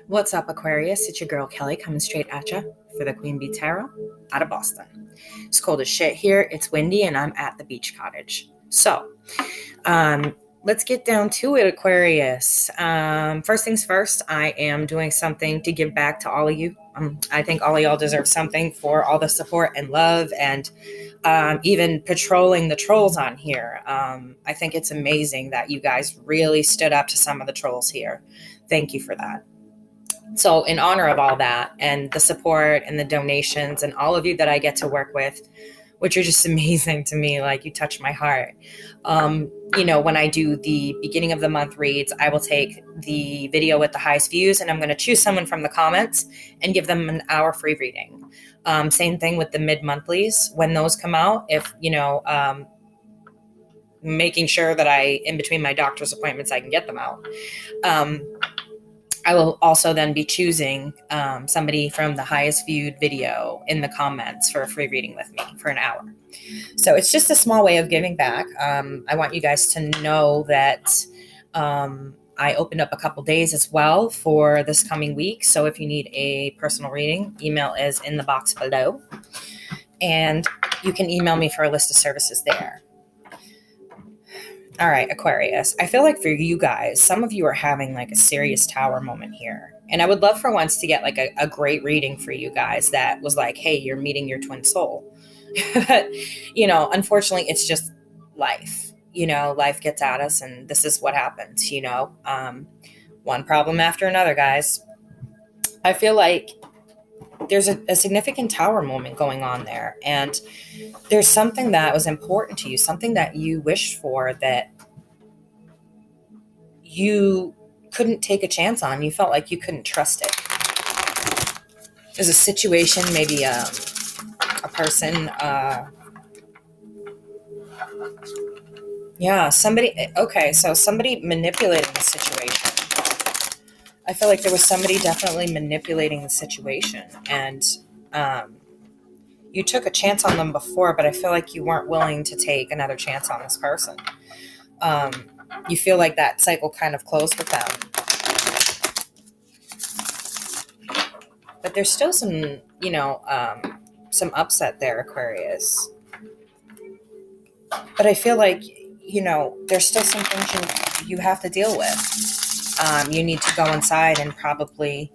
What's up, Aquarius? It's your girl Kelly coming straight at you for the Queen Bee Tarot out of Boston. It's cold as shit here. It's windy, and I'm at the beach cottage. So, let's get down to it, Aquarius. First things first, I am doing something to give back to all of you. I think all of y'all deserve something for all the support and love and even patrolling the trolls on here. I think it's amazing that you guys really stood up to some of the trolls here. Thank you for that. So in honor of all that and the support and the donations and all of you that I get to work with, which are just amazing to me, like you touch my heart. When I do the beginning of the month reads, I will take the video with the highest views and I'm going to choose someone from the comments and give them an hour free reading. Same thing with the mid-monthlies. When those come out, if, making sure that in between my doctor's appointments, I can get them out. I will also then be choosing somebody from the highest viewed video in the comments for a free reading with me for an hour. So it's just a small way of giving back. I want you guys to know that I opened up a couple days as well for this coming week. So if you need a personal reading, email is in the box below. And you can email me for a list of services there. All right, Aquarius, I feel like for you guys, some of you are having like a serious tower moment here. And I would love for once to get like a great reading for you guys that was like, hey, you're meeting your twin soul. But, unfortunately, it's just life. Life gets at us and this is what happens, one problem after another, guys. I feel like there's a significant tower moment going on there. And there's something that was important to you, something that you wished for that you couldn't take a chance on. You felt like you couldn't trust it. There's a situation, maybe a person, somebody manipulating the situation. I feel like there was somebody definitely manipulating the situation, and you took a chance on them before, but I feel like you weren't willing to take another chance on this person. You feel like that cycle kind of closed with them. But there's still some, some upset there, Aquarius. But I feel like, there's still some things you have to deal with. You need to go inside and probably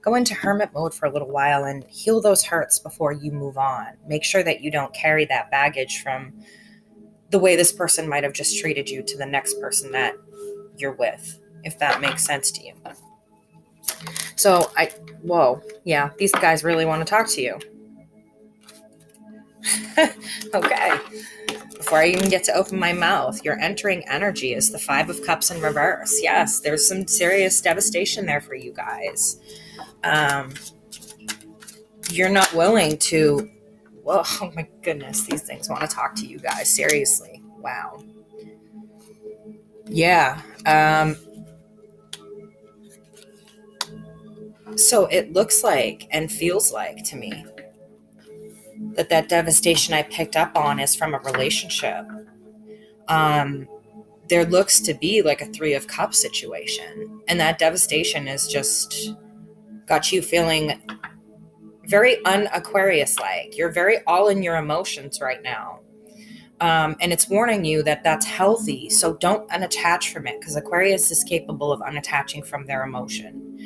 go into hermit mode for a little while and heal those hurts before you move on. Make sure that you don't carry that baggage from the way this person might have just treated you to the next person that you're with, if that makes sense to you. So these guys really want to talk to you. Okay. Before I even get to open my mouth, your entering energy is the 5 of Cups in reverse. Yes, there's some serious devastation there for you guys. You're not willing to, oh my goodness, these things want to talk to you guys. Seriously. Wow. Yeah. So it looks like and feels like to me that devastation I picked up on is from a relationship. There looks to be like a 3 of Cups situation. And that devastation is just got you feeling very un-Aquarius-like. You're very all in your emotions right now. And it's warning you that that's healthy. So don't unattach from it, because Aquarius is capable of unattaching from their emotion.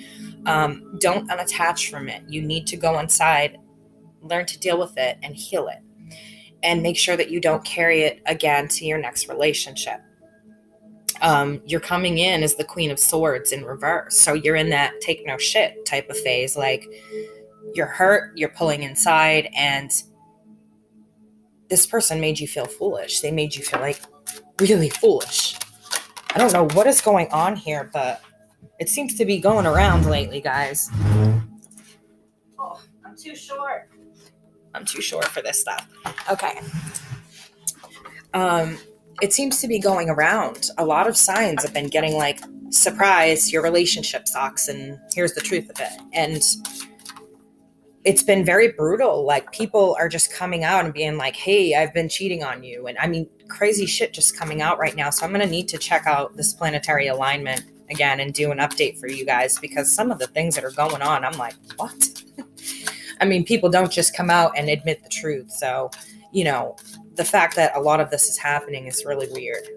Don't unattach from it. You need to go inside, learn to deal with it and heal it, and make sure that you don't carry it again to your next relationship. You're coming in as the Queen of Swords in reverse. So you're in that take no shit type of phase. Like, you're hurt, you're pulling inside, and this person made you feel foolish. They made you feel like really foolish. I don't know what is going on here, but it seems to be going around lately, guys. Oh, I'm too short. I'm too short for this stuff. Okay. It seems to be going around. A lot of signs have been getting like, surprise, your relationship sucks, and here's the truth of it. And it's been very brutal. Like, people are just coming out and being like, hey, I've been cheating on you. And I mean, crazy shit just coming out right now. So I'm going to need to check out this planetary alignment again and do an update for you guys, because some of the things that are going on, I'm like, what? I mean, people don't just come out and admit the truth. So, you know, the fact that a lot of this is happening is really weird.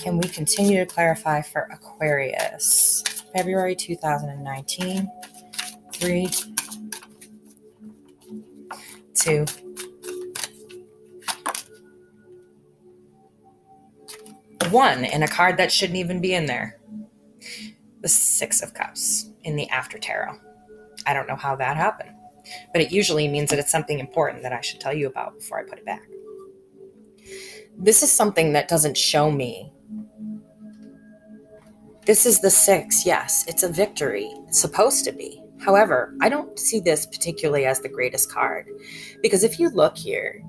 Can we continue to clarify for Aquarius? February 2019. 3, 2, 1, and a card that shouldn't even be in there. The 6 of Cups in the After Tarot. I don't know how that happened, but it usually means that it's something important that I should tell you about before I put it back. This is something that doesn't show me. This is the 6. Yes, it's a victory. It's supposed to be. However, I don't see this particularly as the greatest card, because if you look here,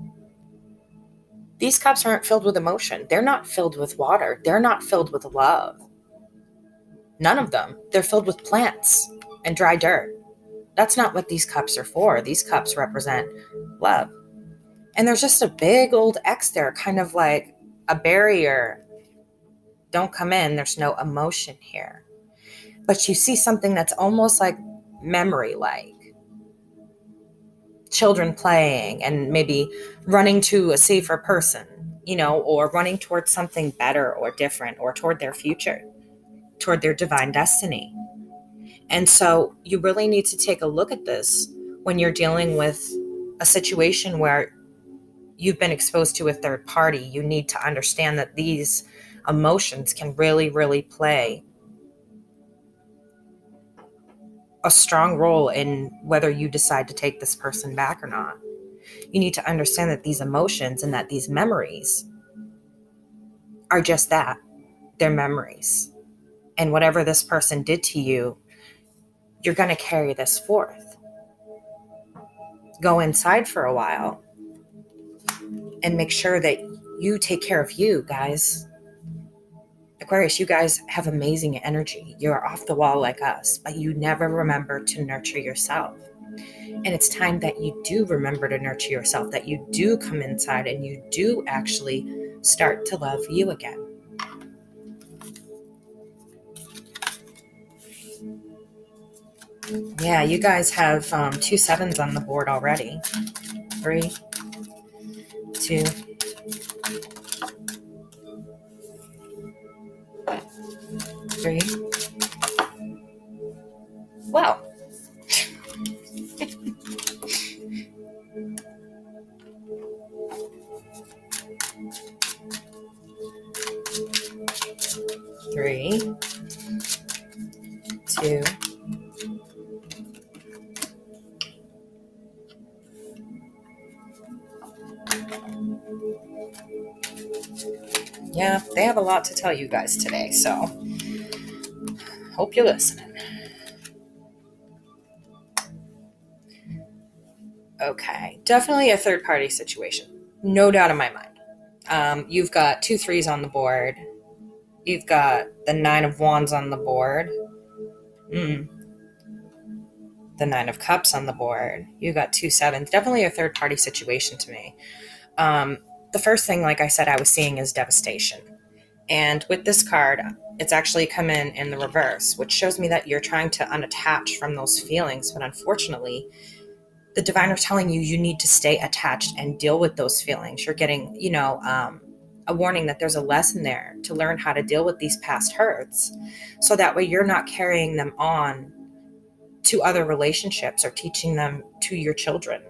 these cups aren't filled with emotion. They're not filled with water. They're not filled with love. None of them. They're filled with plants and dry dirt. That's not what these cups are for. These cups represent love. And there's just a big old X there, kind of like a barrier. Don't come in. There's no emotion here. But you see something that's almost like memory-like. Children playing and maybe running to a safer person, you know, or running towards something better or different, or toward their future, toward their divine destiny. And so you really need to take a look at this when you're dealing with a situation where you've been exposed to a third party. You need to understand that these emotions can really, really play a strong role in whether you decide to take this person back or not. You need to understand that these emotions and that these memories are just that. They're memories. And whatever this person did to you, you're going to carry this forth. Go inside for a while and make sure that you take care of you, guys. Aquarius, you guys have amazing energy. You're off the wall like us, but you never remember to nurture yourself. And it's time that you do remember to nurture yourself, that you do come inside and you do actually start to love you again. Yeah, you guys have 2 7s on the board already. 3, 2, 3. Wow. Three, 2. Yeah, they have a lot to tell you guys today, so hope you're listening. Okay, definitely a third-party situation. No doubt in my mind. You've got 2 3s on the board. You've got the 9 of Wands on the board. The 9 of Cups on the board. You got 2 7s. Definitely a third-party situation to me. The first thing, like I said, I was seeing is devastation. And with this card, it's actually come in the reverse, which shows me that you're trying to unattach from those feelings. But unfortunately, the divine are telling you need to stay attached and deal with those feelings. You're getting, a warning that there's a lesson there to learn how to deal with these past hurts. So that way you're not carrying them on to other relationships or teaching them to your children.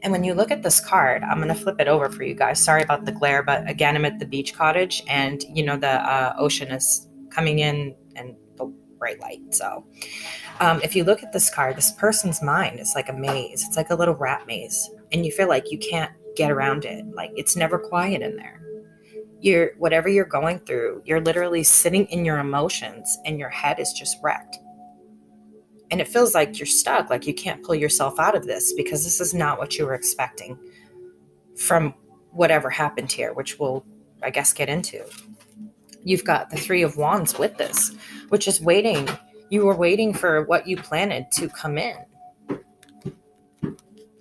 And when you look at this card, I'm going to flip it over for you guys. Sorry about the glare, but again, I'm at the beach cottage and, the ocean is coming in and the bright light. So if you look at this card, this person's mind is like a maze. It's like a little rat maze. And you feel like you can't get around it. Like it's never quiet in there. Whatever you're going through, you're literally sitting in your emotions and your head is just wrecked. And it feels like you're stuck, like you can't pull yourself out of this because this is not what you were expecting from whatever happened here, which we'll, I guess, get into. You've got the 3 of Wands with this, which is waiting. You were waiting for what you planted to come in.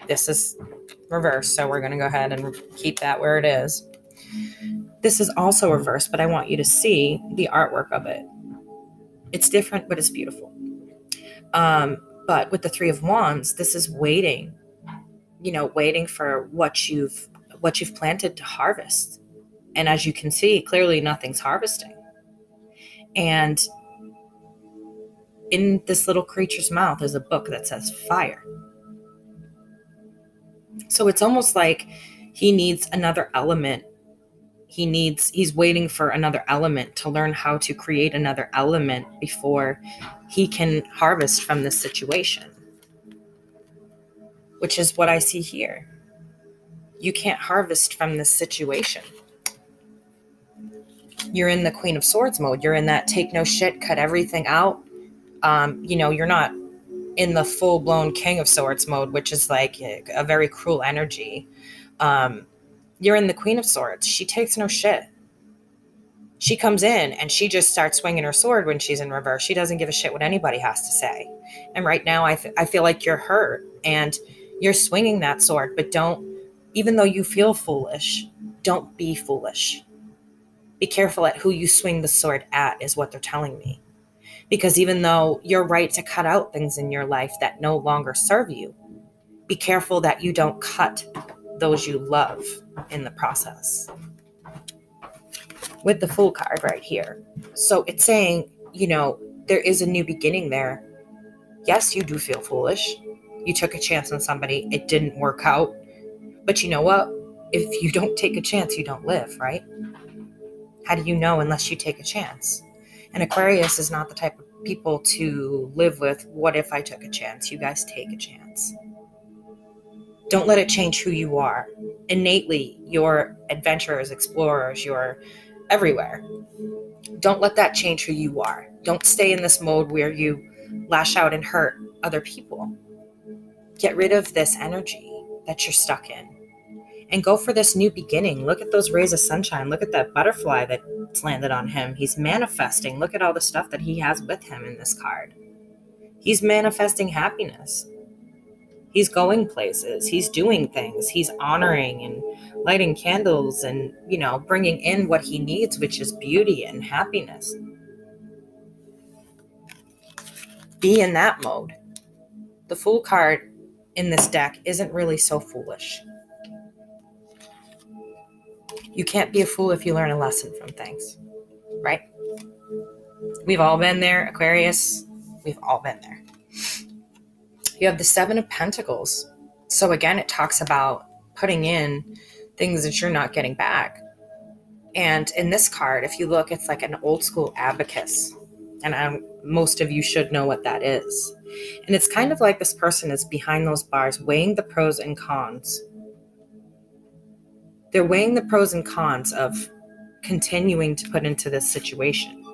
This is reversed, so we're going to go ahead and keep that where it is. This is also reversed, but I want you to see the artwork of it. It's different, but it's beautiful. But with the Three of Wands, this is waiting, waiting for what you've planted to harvest. And as you can see, clearly nothing's harvesting. And in this little creature's mouth is a book that says fire. So it's almost like he needs another element. He's waiting for another element to learn how to create another element before he can harvest from this situation, which is what I see here. You can't harvest from this situation. You're in the Queen of Swords mode. You're in that take no shit, cut everything out. You're not in the full-blown King of Swords mode, which is like a very cruel energy. You're in the Queen of Swords. She takes no shit. She comes in and she just starts swinging her sword when she's in reverse. She doesn't give a shit what anybody has to say. And right now I feel like you're hurt and you're swinging that sword, but even though you feel foolish, don't be foolish. Be careful at who you swing the sword at is what they're telling me. Because even though you're right to cut out things in your life that no longer serve you, be careful that you don't cut those you love in the process. With the Fool card right here. So it's saying, there is a new beginning there. Yes, you do feel foolish. You took a chance on somebody. It didn't work out. But you know what? If you don't take a chance, you don't live, right? How do you know unless you take a chance? And Aquarius is not the type of people to live with, what if I took a chance? You guys take a chance. Don't let it change who you are. Innately, you're adventurers, explorers, you're everywhere. Don't let that change who you are. Don't stay in this mode where you lash out and hurt other people. Get rid of this energy that you're stuck in and go for this new beginning. Look at those rays of sunshine. Look at that butterfly that's landed on him. He's manifesting. Look at all the stuff that he has with him in this card. He's manifesting happiness. He's going places. He's doing things. He's honoring and lighting candles and, bringing in what he needs, which is beauty and happiness. Be in that mode. The Fool card in this deck isn't really so foolish. You can't be a fool if you learn a lesson from things, right? We've all been there, Aquarius. We've all been there. You have the Seven of Pentacles. So again, it talks about putting in things that you're not getting back. And in this card, if you look, it's like an old school abacus. And most of you should know what that is. And it's kind of like this person is behind those bars weighing the pros and cons. They're weighing the pros and cons of continuing to put into this situation.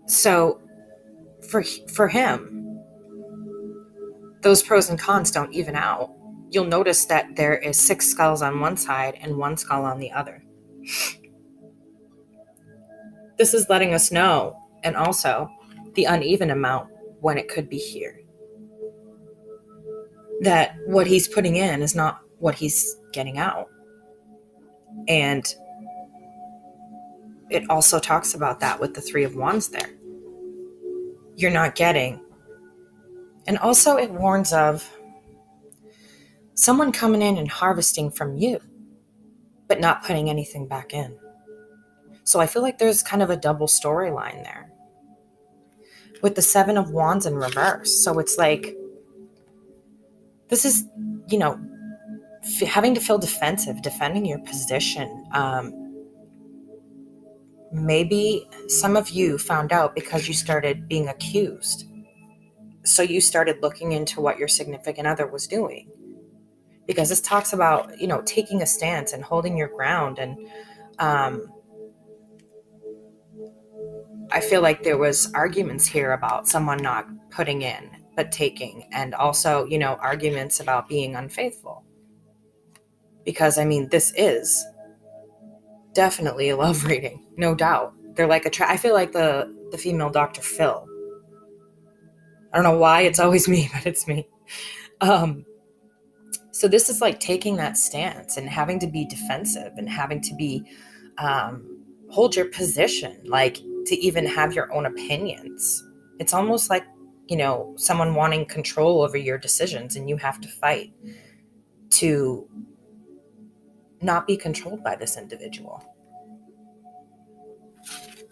So for him, those pros and cons don't even out. You'll notice that there is 6 skulls on one side and 1 skull on the other. This is letting us know, and also the uneven amount when it could be here. That what he's putting in is not what he's getting out. And it also talks about that with the Three of Wands there. You're not getting. And also it warns of someone coming in and harvesting from you, but not putting anything back in. So I feel like there's kind of a double storyline there. With the Seven of Wands in reverse. So it's like, this is, having to feel defensive, defending your position. Maybe some of you found out because you started being accused. So you started looking into what your significant other was doing. Because this talks about, taking a stance and holding your ground. And I feel like there was arguments here about someone not putting in, but taking. And also, arguments about being unfaithful. Because, this is definitely a love reading, no doubt. They're like I feel like the female Dr. Phil. I don't know why it's always me, but it's me. So this is like taking that stance and having to be defensive and having to be, hold your position, like to even have your own opinions. It's almost like, someone wanting control over your decisions, and you have to fight to not be controlled by this individual.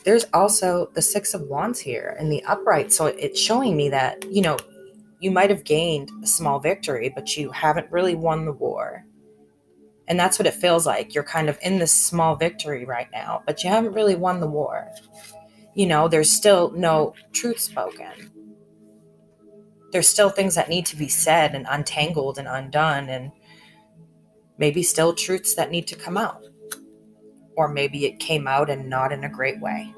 There's also the Six of Wands here in the upright. So it's showing me that, you might have gained a small victory, but you haven't really won the war. And that's what it feels like. You're kind of in this small victory right now, but you haven't really won the war. There's still no truth spoken. There's still things that need to be said and untangled and undone, and maybe still truths that need to come out. Or maybe it came out and not in a great way.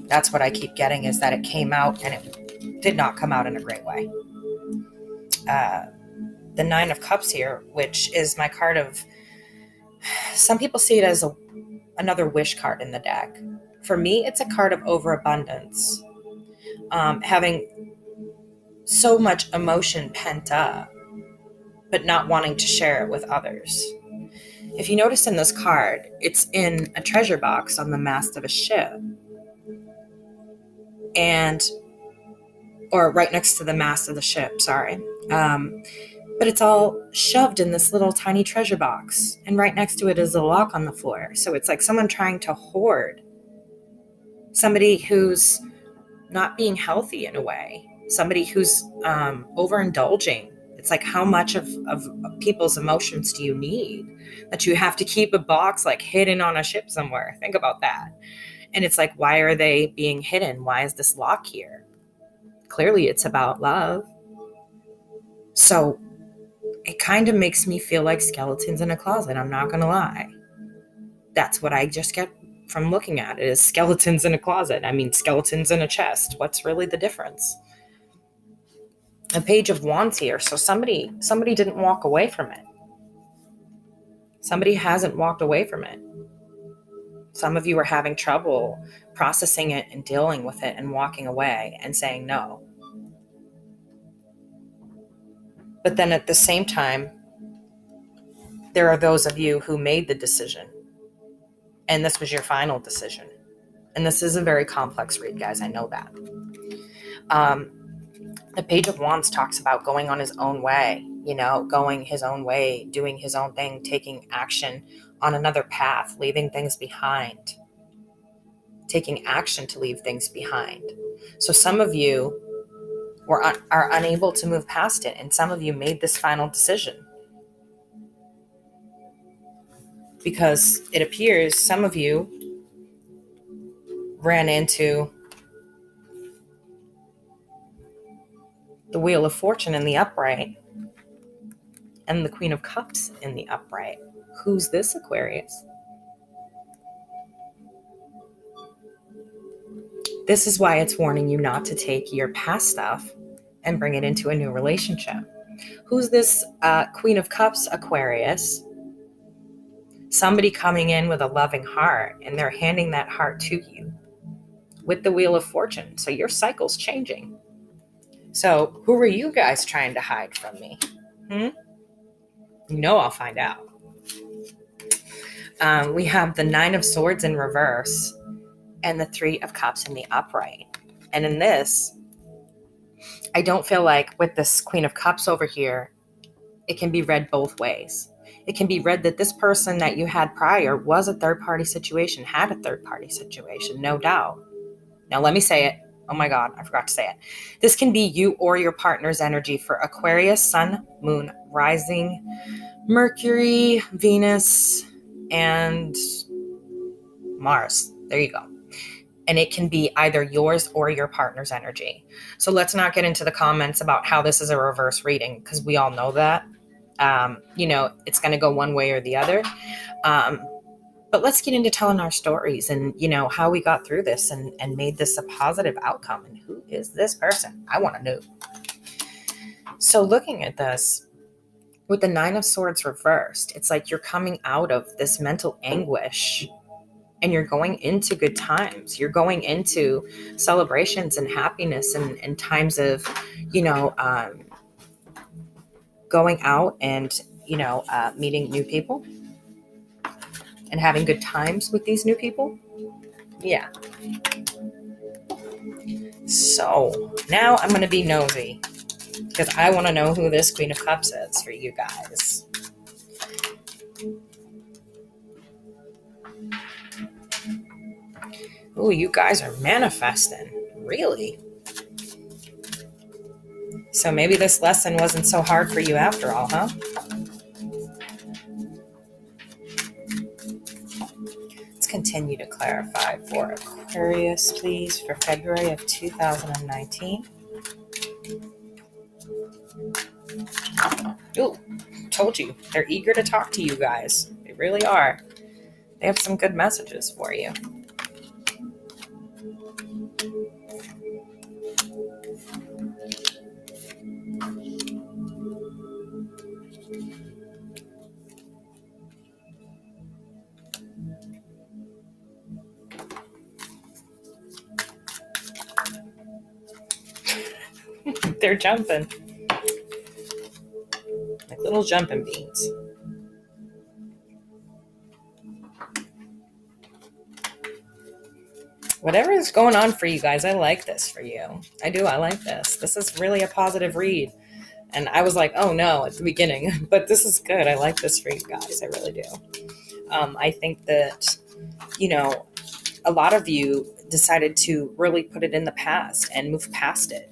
That's what I keep getting, is that it came out and it did not come out in a great way. The Nine of Cups here, which is my card of, some people see it as another wish card in the deck. For me, it's a card of overabundance. Having so much emotion pent up, but not wanting to share it with others. If you notice in this card, it's in a treasure box on the mast of a ship. Or right next to the mast of the ship, sorry. But it's all shoved in this little tiny treasure box. And right next to it is a lock on the floor. So it's like someone trying to hoard. Somebody who's not being healthy in a way. Somebody who's overindulging. It's like, how much of people's emotions do you need that you have to keep a box like hidden on a ship somewhere? Think about that. And it's like, why are they being hidden? Why is this lock here? Clearly it's about love. So it kind of makes me feel like skeletons in a closet. I'm not going to lie. That's what I just get from looking at it, is skeletons in a closet. I mean, skeletons in a chest. What's really the difference? A Page of Wands here. So somebody didn't walk away from it. Somebody hasn't walked away from it. Some of you are having trouble processing it and dealing with it and walking away and saying no. But then at the same time, there are those of you who made the decision. And this was your final decision. And this is a very complex read, guys. I know that. The Page of Wands talks about going on his own way, going his own way, doing his own thing, taking action on another path, leaving things behind, taking action to leave things behind. So some of you are unable to move past it, and some of you made this final decision. Because it appears some of you ran into the Wheel of Fortune in the upright and the Queen of Cups in the upright. Who's this, Aquarius? This is why it's warning you not to take your past stuff and bring it into a new relationship. Who's this Queen of Cups, Aquarius? Somebody coming in with a loving heart, and they're handing that heart to you with the Wheel of Fortune. So your cycle's changing. So who are you guys trying to hide from me? I'll find out. We have the Nine of Swords in reverse and the Three of Cups in the upright. And in this, I don't feel like with this Queen of Cups over here, it can be read both ways. It can be read that this person that you had prior was a third-party situation, had a third-party situation, no doubt. Now let me say it. Oh my God, I forgot to say it. This can be you or your partner's energy for Aquarius, Sun, Moon, Rising, Mercury, Venus, and Mars. There you go. And it can be either yours or your partner's energy. So let's not get into the comments about how this is a reverse reading, because we all know that. It's going to go one way or the other. But let's get into telling our stories and, how we got through this and made this a positive outcome. And who is this person? I want to know. So looking at this, with the Nine of Swords reversed, it's like you're coming out of this mental anguish and you're going into good times. You're going into celebrations and happiness and times of, going out and, meeting new people and having good times with these new people. Yeah. So now I'm going to be nosy because I want to know who this Queen of Cups is for you guys. Ooh, you guys are manifesting. Really? So maybe this lesson wasn't so hard for you after all, huh? Let's continue to clarify for Aquarius, please, for February of 2019. Ooh, told you. They're eager to talk to you guys. They really are. They have some good messages for you. They're jumping. Like little jumping beans. Whatever is going on for you guys, I like this for you. I do. I like this. This is really a positive read. And I was like, oh no, at the beginning. But this is good. I like this for you guys. I really do. I think that, a lot of you decided to really put it in the past and move past it.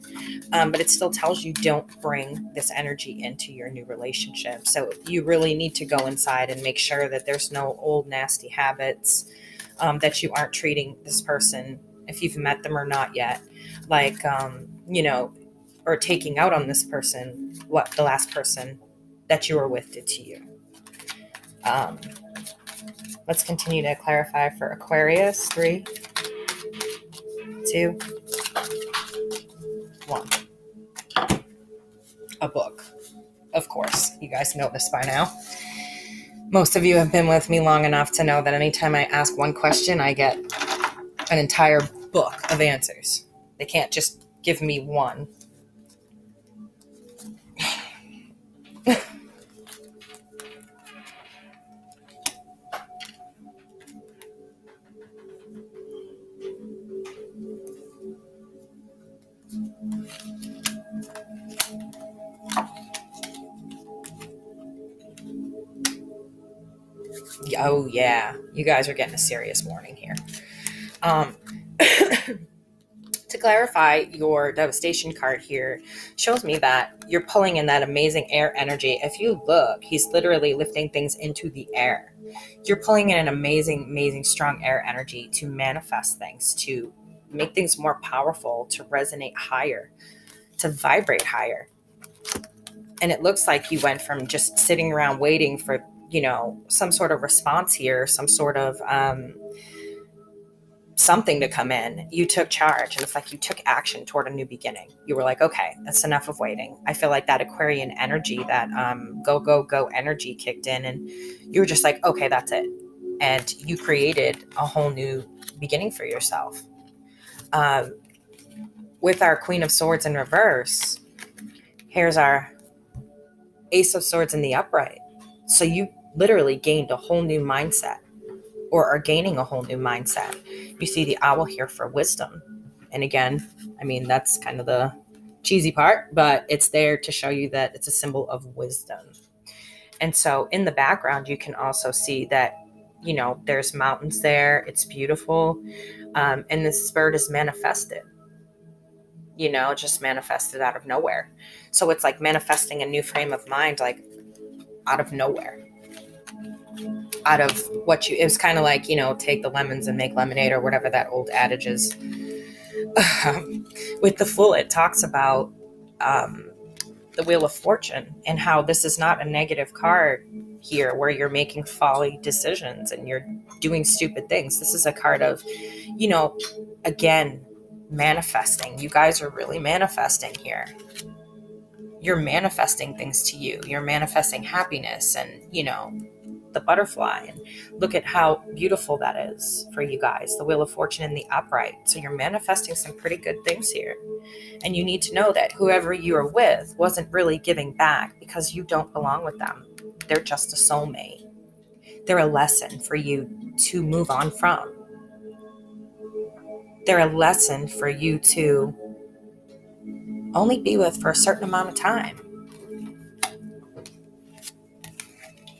But it still tells you don't bring this energy into your new relationship. So you really need to go inside and make sure that there's no old nasty habits, that you aren't treating this person, if you've met them or not yet, like, or taking out on this person what the last person that you were with did to you. Let's continue to clarify for Aquarius. 3, 2, 1. A book. Of course. You guys know this by now. Most of you have been with me long enough to know that anytime I ask one question, I get an entire book of answers. They can't just give me one. Oh yeah, you guys are getting a serious morning here. To clarify, your devastation card here shows me that you're pulling in that amazing air energy. If you look, he's literally lifting things into the air. You're pulling in an amazing, strong air energy to manifest things, to make things more powerful, to resonate higher, to vibrate higher. And it looks like you went from just sitting around waiting for, some sort of response here, some sort of something to come in. You took charge, and it's like you took action toward a new beginning. You were like, okay, that's enough of waiting. I feel like that Aquarian energy, that go energy kicked in, and you were just like, okay, that's it. And you created a whole new beginning for yourself. With our Queen of Swords in reverse, here's our Ace of Swords in the upright. So you literally gained a whole new mindset, or are gaining a whole new mindset. You see the owl here for wisdom. And again, that's kind of the cheesy part, but it's there to show you that it's a symbol of wisdom. And so in the background, you can also see that, there's mountains there. It's beautiful. And this bird is manifested, just manifested out of nowhere. So it's like manifesting a new frame of mind, like out of nowhere. Out of what it was kind of like, take the lemons and make lemonade, or whatever that old adage is. With the Fool, it talks about the Wheel of Fortune, and how this is not a negative card here where you're making folly decisions and you're doing stupid things. This is a card of, again, manifesting. You guys are really manifesting here. You're manifesting things to you. You're manifesting happiness and, the butterfly and look at how beautiful that is for you guys. The Wheel of Fortune in the upright. So you're manifesting some pretty good things here. And you need to know that whoever you are with wasn't really giving back because you don't belong with them. They're just a soulmate. They're a lesson for you to move on from. They're a lesson for you to only be with for a certain amount of time.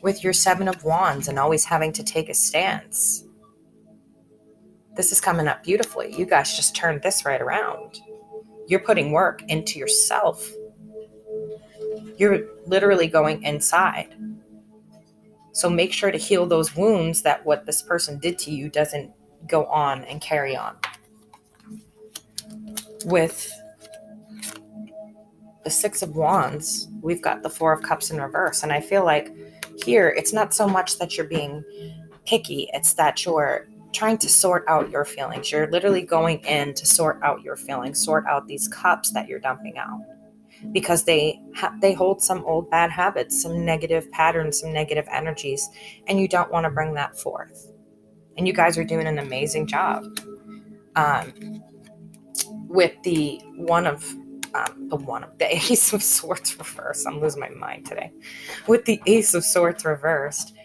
With your Seven of Wands and always having to take a stance. This is coming up beautifully. You guys just turned this right around. You're putting work into yourself. You're literally going inside. So make sure to heal those wounds that what this person did to you doesn't go on and carry on. With the Six of Wands, we've got the Four of Cups in reverse. And I feel like here, it's not so much that you're being picky. It's that you're trying to sort out your feelings. You're literally going in to sort out your feelings, sort out these cups that you're dumping out. Because they hold some old bad habits, some negative patterns, some negative energies, and you don't want to bring that forth. And you guys are doing an amazing job. With the Ace of Swords reversed. I'm losing my mind today. With the Ace of Swords reversed,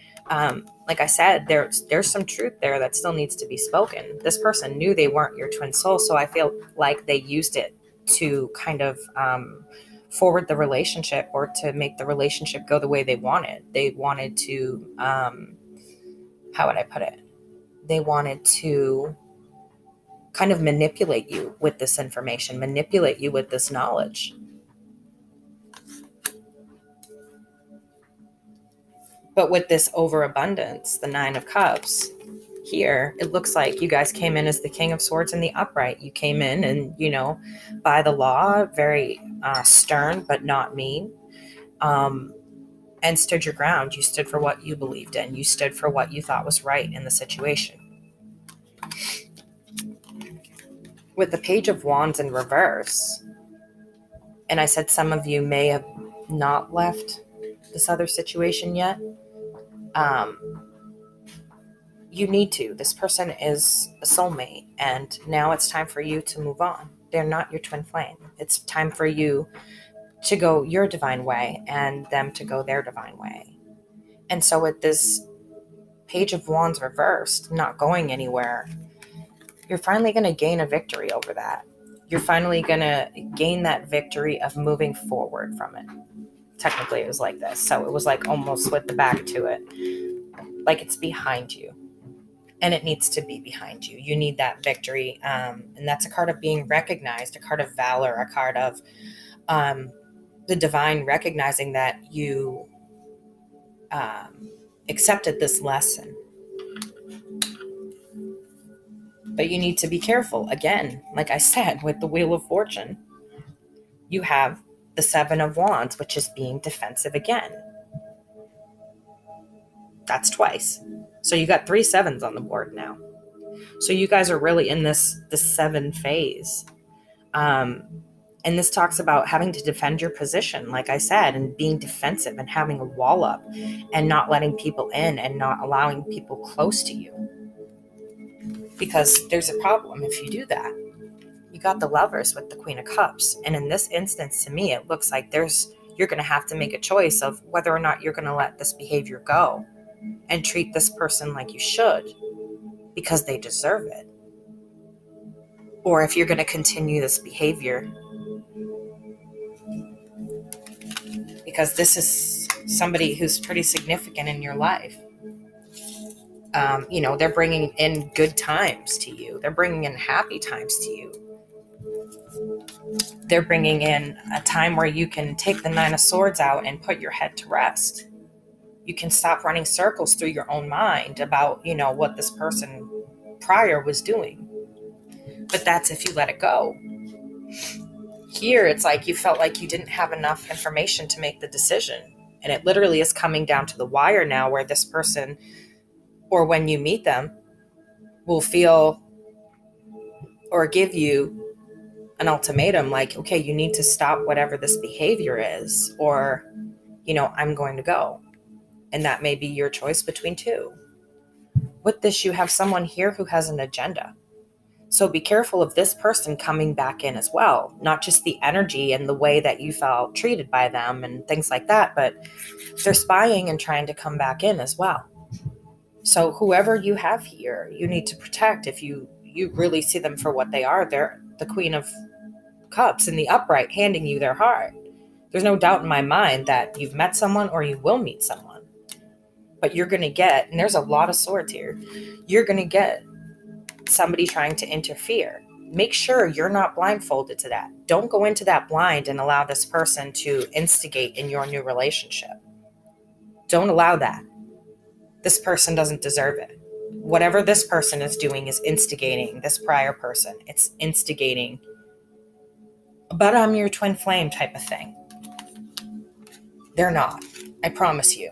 like I said, there's some truth there that still needs to be spoken. This person knew they weren't your twin soul, so I feel like they used it to kind of forward the relationship or to make the relationship go the way they wanted. They wanted to, how would I put it? They wanted to kind of manipulate you with this information, manipulate you with this knowledge. But with this overabundance, the Nine of Cups, here, it looks like you guys came in as the King of Swords in the upright. You came in and, by the law, very stern, but not mean, and stood your ground. You stood for what you believed in. You stood for what you thought was right in the situation. With the Page of Wands in reverse, and I said some of you may have not left this other situation yet. You need to. This person is a soulmate, and now it's time for you to move on. They're not your twin flame. It's time for you to go your divine way and them to go their divine way. And so with this Page of Wands reversed, not going anywhere, you're finally going to gain a victory over that. You're finally going to gain that victory of moving forward from it. Technically, it was like this. So it was like almost with the back to it. Like it's behind you. And it needs to be behind you. You need that victory. And that's a card of being recognized, a card of valor, a card of the divine recognizing that you accepted this lesson. But you need to be careful. Again, like I said, with the Wheel of Fortune, you have the Seven of Wands, which is being defensive again. That's twice. So you got 3 sevens on the board now. So you guys are really in this 7 phase. And this talks about having to defend your position, like I said, and being defensive and having a wall up and not letting people in and not allowing people close to you. Because there's a problem if you do that. You got the Lovers with the Queen of Cups. And in this instance, to me, it looks like you're going to have to make a choice of whether or not you're going to let this behavior go and treat this person like you should because they deserve it. Or if you're going to continue this behavior because this is somebody who's pretty significant in your life. They're bringing in good times to you. They're bringing in happy times to you. They're bringing in a time where you can take the Nine of Swords out and put your head to rest. You can stop running circles through your own mind about, what this person prior was doing. But that's if you let it go. Here, it's like you felt like you didn't have enough information to make the decision. And it literally is coming down to the wire now where this person, or when you meet them, will feel or give you an ultimatum like, okay, you need to stop whatever this behavior is, or, I'm going to go. And that may be your choice between two. With this, you have someone here who has an agenda. So be careful of this person coming back in as well. Not just the energy and the way that you felt treated by them and things like that, but they're spying and trying to come back in as well. So whoever you have here, you need to protect. If you really see them for what they are, they're the Queen of Cups in the upright, handing you their heart. There's no doubt in my mind that you've met someone or you will meet someone. But you're going to get, and there's a lot of swords here, you're going to get somebody trying to interfere. Make sure you're not blindfolded to that. Don't go into that blind and allow this person to instigate in your new relationship. Don't allow that. This person doesn't deserve it. Whatever this person is doing is instigating this prior person. It's instigating, but I'm your twin flame type of thing. They're not. I promise you.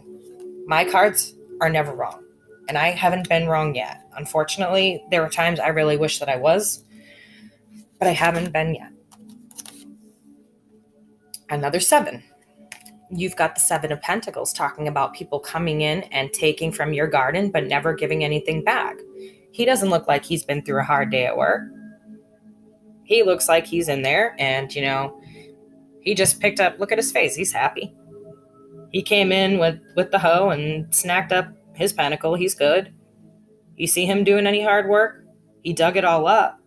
My cards are never wrong. And I haven't been wrong yet. Unfortunately, there were times I really wish that I was, but I haven't been yet. Another 7. You've got the 7 of Pentacles talking about people coming in and taking from your garden, but never giving anything back. He doesn't look like he's been through a hard day at work. He looks like he's in there and, he just picked up, look at his face. He's happy. He came in with the hoe and snacked up his pentacle. He's good. You see him doing any hard work? He dug it all up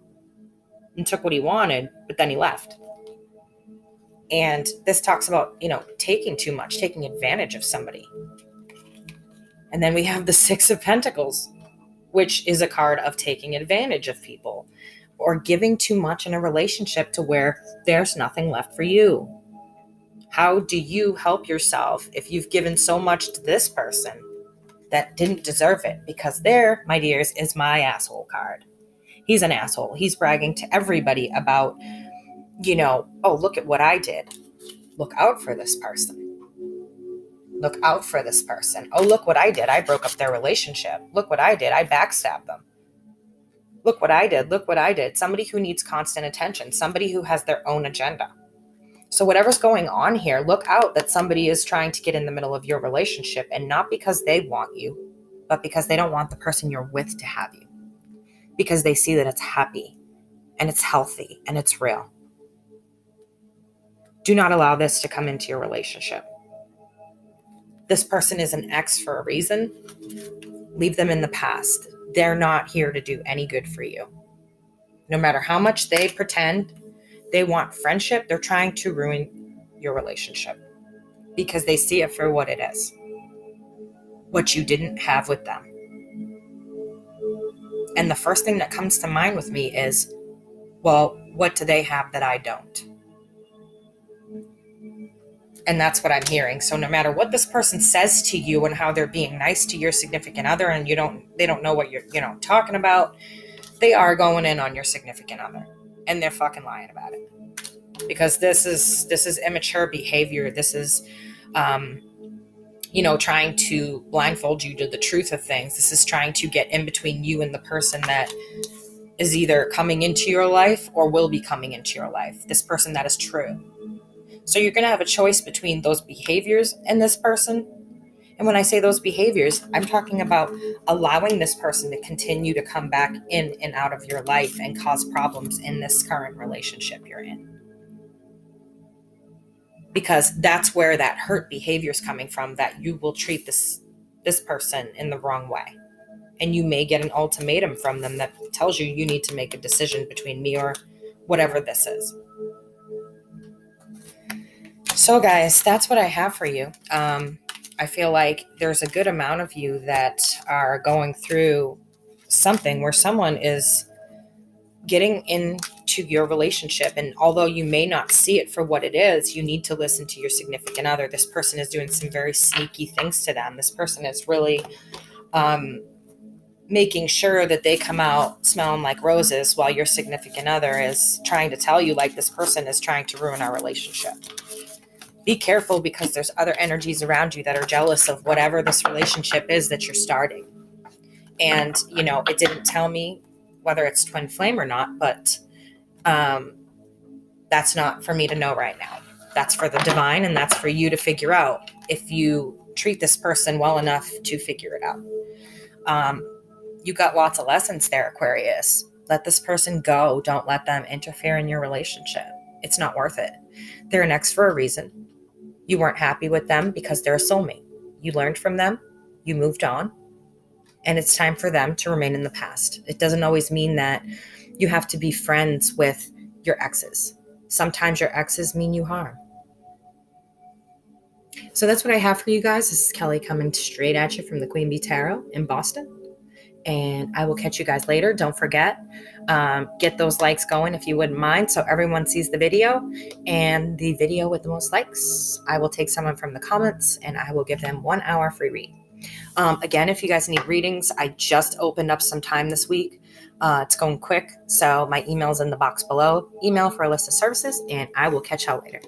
and took what he wanted, but then he left. And this talks about, taking too much, taking advantage of somebody. And then we have the 6 of Pentacles, which is a card of taking advantage of people or giving too much in a relationship to where there's nothing left for you. How do you help yourself if you've given so much to this person that didn't deserve it? Because there, my dears, is my asshole card. He's an asshole. He's bragging to everybody about, oh, look at what I did. Look out for this person. Look out for this person. Oh, look what I did. I broke up their relationship. Look what I did. I backstabbed them. Look what I did. Look what I did. Somebody who needs constant attention. Somebody who has their own agenda. So whatever's going on here, look out that somebody is trying to get in the middle of your relationship, and not because they want you, but because they don't want the person you're with to have you. Because they see that it's happy and it's healthy and it's real. Do not allow this to come into your relationship. This person is an ex for a reason. Leave them in the past. They're not here to do any good for you. No matter how much they pretend they want friendship, they're trying to ruin your relationship because they see it for what it is. What you didn't have with them. And the first thing that comes to mind with me is, well, what do they have that I don't? And that's what I'm hearing. So no matter what this person says to you and how they're being nice to your significant other, and they don't know what you're, talking about, they are going in on your significant other, and they're fucking lying about it. Because this is immature behavior. This is, trying to blindfold you to the truth of things. This is trying to get in between you and the person that is either coming into your life or will be coming into your life. This person that is true. So you're going to have a choice between those behaviors and this person. And when I say those behaviors, I'm talking about allowing this person to continue to come back in and out of your life and cause problems in this current relationship you're in. Because that's where that hurt behavior is coming from, that you will treat this person in the wrong way. And you may get an ultimatum from them that tells you you need to make a decision between me or whatever this is. So guys, that's what I have for you. I feel like there's a good amount of you that are going through something where someone is getting into your relationship. And although you may not see it for what it is, you need to listen to your significant other. This person is doing some very sneaky things to them. This person is really making sure that they come out smelling like roses, while your significant other is trying to tell you like this person is trying to ruin our relationship. Be careful, because there's other energies around you that are jealous of whatever this relationship is that you're starting. And, it didn't tell me whether it's twin flame or not, but that's not for me to know right now. That's for the divine, and that's for you to figure out if you treat this person well enough to figure it out. You got lots of lessons there, Aquarius. Let this person go. Don't let them interfere in your relationship. It's not worth it. They're an ex for a reason. You weren't happy with them because they're a soulmate. You learned from them. You moved on. And it's time for them to remain in the past. It doesn't always mean that you have to be friends with your exes. Sometimes your exes mean you harm. So that's what I have for you guys. This is Kelly coming straight at you from the Queen Bee Tarot in Boston. And I will catch you guys later. Don't forget, get those likes going if you wouldn't mind, so everyone sees the video. And the video with the most likes, I will take someone from the comments and I will give them 1 hour free read. Again, if you guys need readings, I just opened up some time this week. It's going quick, so my email's in the box below. Email for a list of services, and I will catch y'all later.